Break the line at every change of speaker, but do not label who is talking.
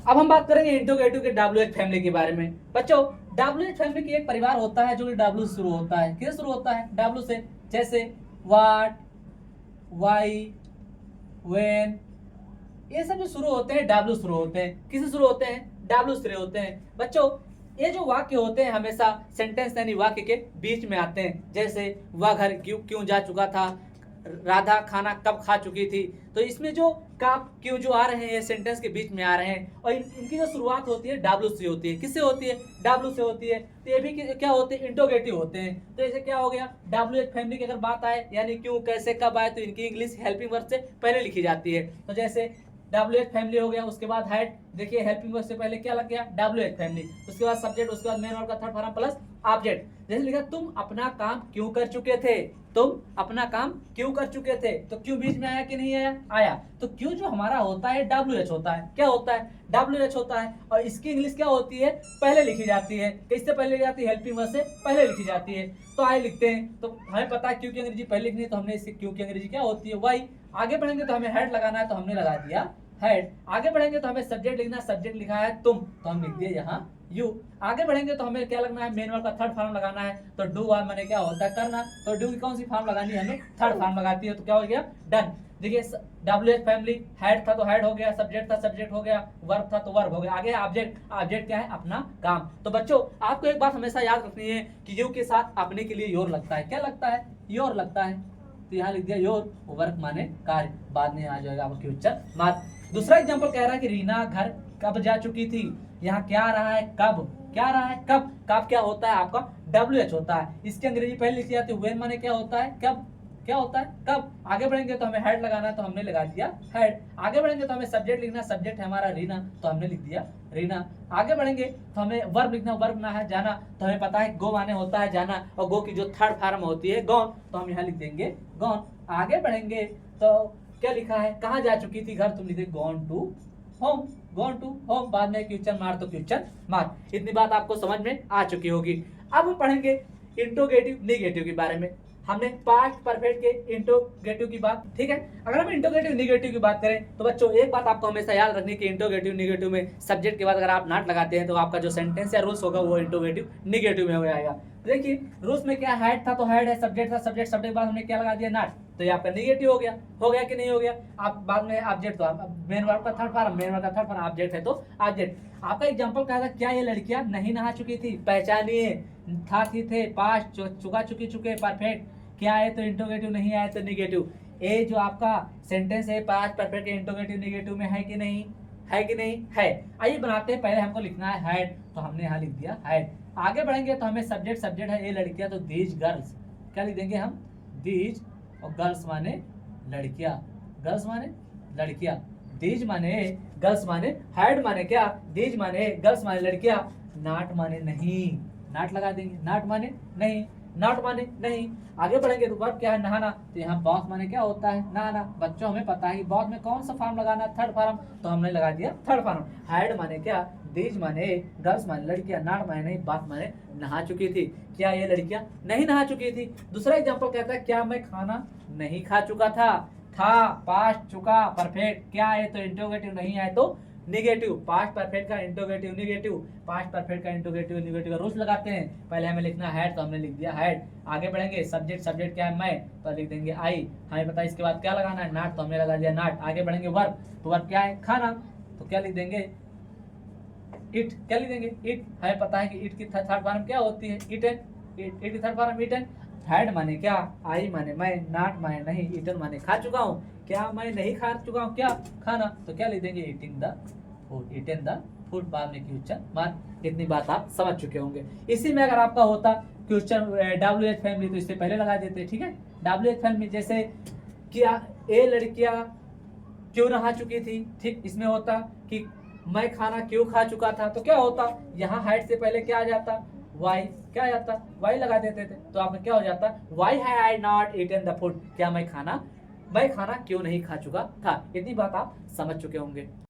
अब हम बात करेंगे इंट्रोगेटिव के WH फैमिली के बारे में। बच्चों WH फैमिली की एक परिवार होता है जो कि W से शुरू होता है। किससे शुरू होता है? W से। जैसे व्हाट, वाई, व्हेन, ये सब जो शुरू होते हैं W शुरू होते हैं। किससे शुरू होते हैं? W से होते हैं। बच्चों ये जो वाक्य होते हैं हमेशा सेंटेंस यानी वाक्य के बीच में आते हैं। जैसे वह घर क्यों क्यों जा चुका था, राधा खाना कब खा चुकी थी। तो इसमें जो कब क्यों जो आ रहे हैं ये सेंटेंस के बीच में आ रहे हैं और इनकी जो शुरुआत होती है W से होती है। किससे होती है? W से होती है। तो ये भी क्या होते हैं? इंट्रोगेटिव होते हैं। तो ऐसे क्या हो गया, WH फैमिली की अगर बात आए यानी क्यों कैसे कब आए तो इनकी इंग्लिश हेल्पिंग वर्ब से पहले लिखी जाती है। तो जैसे WH फैमिली हो गया, उसके बाद हैड, देखिए हेल्पिंग वर्ब से पहले क्या लग गया? WH family. उसके बाद सब्जेक्ट, उसके बाद मेन वर्ब का थर्ड फॉर्म प्लस ऑब्जेक्ट। जैसे लिखा तुम अपना काम क्यों कर चुके थे, तुम अपना काम क्यों कर चुके थे। तो क्यों बीच में आया कि नहीं आया? आया। तो क्यों जो हमारा होता है WH होता है। क्या होता है? WH होता है। और इसकी इंग्लिश क्या होती है? पहले लिखी जाती है। किससे पहले लिखी जाती है? हेल्पिंग वर्ब से पहले लिखी जाती है। तो आए लिखते हैं, तो हमें पता है क्यों की अंग्रेजी पहले लिखनी है, तो हमने इससे क्यों की अंग्रेजी क्या होती है? वाई। आगे बढ़ेंगे तो हमें हेड लगाना है, तो हमने लगा दिया हेड। आगे बढ़ेंगे तो हमें सब्जेक्ट लिखना, सब्जेक्ट लिखा है तुम, तो हम लिख दिए यहाँ यू। आगे बढ़ेंगे तो हमें क्या लगना है? मेन वर्ब का थर्ड फॉर्म लगाना है। तो डू वाज माने क्या होता है? करना। तो डू की कौन सी फॉर्म लगानी है? हमें थर्ड फॉर्म लगाती है। तो क्या हो गया? डन। देखिए WH फैमिली, हेड था तो हेड हो गया, सब्जेक्ट था सब्जेक्ट हो गया, वर्ब था तो वर्ब हो गया। आगे ऑब्जेक्ट, ऑब्जेक्ट क्या है? अपना काम। तो बच्चों आपको एक बात हमेशा याद रखनी है कि यू के साथ अपने के लिए योर लगता है। क्या लगता है? योर लगता है। तो यहाँ लिख दिया योर, वर्क माने कार्य, बाद में आ जाएगा आपका फ्यूचर मार्क। दूसरा एग्जांपल कह रहा है कि रीना घर कब जा चुकी थी। यहाँ क्या आ रहा है? कब। क्या आ रहा है? कब। कब क्या होता है? आपका WH होता है। इसकी अंग्रेजी पहले लिखी जाती है। व्हेन माने क्या होता है? कब। क्या होता है? कब। आगे बढ़ेंगे तो हमें हेड लगाना है, तो हमने लगा दिया हेड। आगे बढ़ेंगे तो हमें सब्जेक्ट लिखना, सब्जेक्ट है हमारा रीना, तो हमने लिख दिया रीना। आगे बढ़ेंगे तो हमें वर्ब लिखना, वर्ब ना है जाना, तो हमें पता है गो माने होता है जाना, और गो की जो थर्ड फॉर्म होती है गॉन, तो हम यहाँ लिख देंगे गॉन। आगे बढ़ेंगे तो क्या लिखा है? कहाँ जा चुकी थी? घर, तुम लिखे gone to home, gone to home, बाद में क्वेश्चन मार्क, तो क्वेश्चन मार्क। इतनी बात आपको समझ में आ चुकी होगी। अब हम पढ़ेंगे इंट्रोगेटिव निगेटिव के बारे में। हमने पास्ट परफेक्ट के इंट्रोगेटिव की बात, ठीक है। अगर हम इंट्रोगेटिव निगेटिव की बात करें तो बच्चों एक बात आपको हमेशा याद रखनी कि इंट्रोगेटिव निगेटिव में सब्जेक्ट के बाद अगर आप नॉट लगाते हैं तो आपका जो सेंटेंस या रूल्स होगा वो इंट्रोगेटिव निगेटिव में हो जाएगा। देखिए रूल्स में क्या, हेड था तो हेड है, सब्जेक्ट था सब्जेक्ट, सब्जेक्ट बाद हमने क्या लगा दिया? नॉट, तो ये आपका निगेटिव हो गया। हो गया कि नहीं हो गया? आप बाद में ऑब्जेक्ट, तो मेन वर्ब का थर्ड फॉर्म, मेन वर्ब का थर्ड फॉर्म ऑब्जेक्ट है तो ऑब्जेक्ट। आपका एग्जांपल क्या था? क्या ये लड़कियां नहीं नहा चुकी थी? पहचानिए, था थी थे, पास्ट, चुका चुकी चुके, परफेक्ट, क्या है तो इंट्रोगेटिव, नहीं आए तो निगेटिव। ए जो आपका सेंटेंस है पास्ट परफेक्ट के इंट्रोगेटिव निगेटिव में है कि नहीं? है कि नहीं? है। आइए बनाते हैं। पहले हमको लिखना है हेड, तो हमने यहाँ लिख दिया हेड। आगे बढ़ेंगे तो हमें सब्जेक्ट, सब्जेक्ट है ये लड़कियां, तो दीज गर्ल्स, क्या लिख देंगे हम? दीज, और गर्ल्स माने लड़कियां, गर्ल्स माने लड़कियां, दीज माने गर्ल्स माने हेड माने क्या? दीज माने गर्ल्स माने लड़कियां, नॉट माने नहीं, नॉट लगा देंगे, नॉट माने नहीं, नॉट माने नहीं। आगे बढ़ेंगे तो वर्ब क्या है? नहाना, तो यहाँ बॉस माने क्या होता है? नहाना। बच्चों हमें पता है कि बॉस में कौन सा फॉर्म लगाना है? थर्ड फॉर्म, तो हमने लगा दिया थर्ड फॉर्म। हाइड माने क्या? दीज माने गर्ल्स माने लड़कियां, नॉट माने नहीं, बात माने नहा चुकी थी। क्या ये लड़कियां नहीं नहा चुकी थी? दूसरा एग्जाम्पल कहता है क्या मैं खाना नहीं खा चुका था। था पास्ट, चुका परफेक्ट, क्या है तो इंट्रोगेटिव, नहीं है तो निगेटिव। पास्ट परफेक्ट का इंट्रोगेटिव निगेटिव, पास्ट परफेक्ट का इंट्रोगेटिव निगेटिव का रूल्स लगाते हैं। पहले हमें लिखना है तो हमने लिख दिया हैड। आगे बढ़ेंगे सब्जेक्ट, सब्जेक्ट क्या है? मैं, तो लिख देंगे आई। हमें पता है इसके बाद क्या लगाना है? नॉट, तो हमने लगा दिया नॉट। आगे बढ़ेंगे वर्ब, तो वर्ब क्या है? खाना, तो क्या लिख देंगे? इट, क्या लिख देंगे? इट। हमें पता है कि इट की थर्ड फॉर्म क्या होती है? इटन, इट की थर्ड फॉर्म इटन। हैड माने क्या? आई माने मैं, नॉट माने नहीं, ईटन माने खा चुका हूँ। क्या मैं नहीं खा चुका हूँ? क्या खाना, तो क्या लिख देंगे? Eating the food, eaten the food, बाद में क्वेश्चन मार्क। इतनी बात आप समझ चुके होंगे। इसी में अगर आपका होता क्वेश्चन WH फैमिली तो इससे पहले लगा देते, ठीक है। WH फैमिली जैसे क्या ए लड़कियां क्यों नहा चुकी थी, ठीक। इसमें होता कि मैं खाना क्यों खा चुका था, तो क्या होता? यहाँ हाइट से पहले क्या आ जाता? वाई, क्या आ जाता? वाई लगा देते थे, तो आपने क्या हो जाता? वाई है आई नॉट ईटन द फूड, क्या मैं खाना क्यों नहीं खा चुका था। इतनी बात आप समझ चुके होंगे।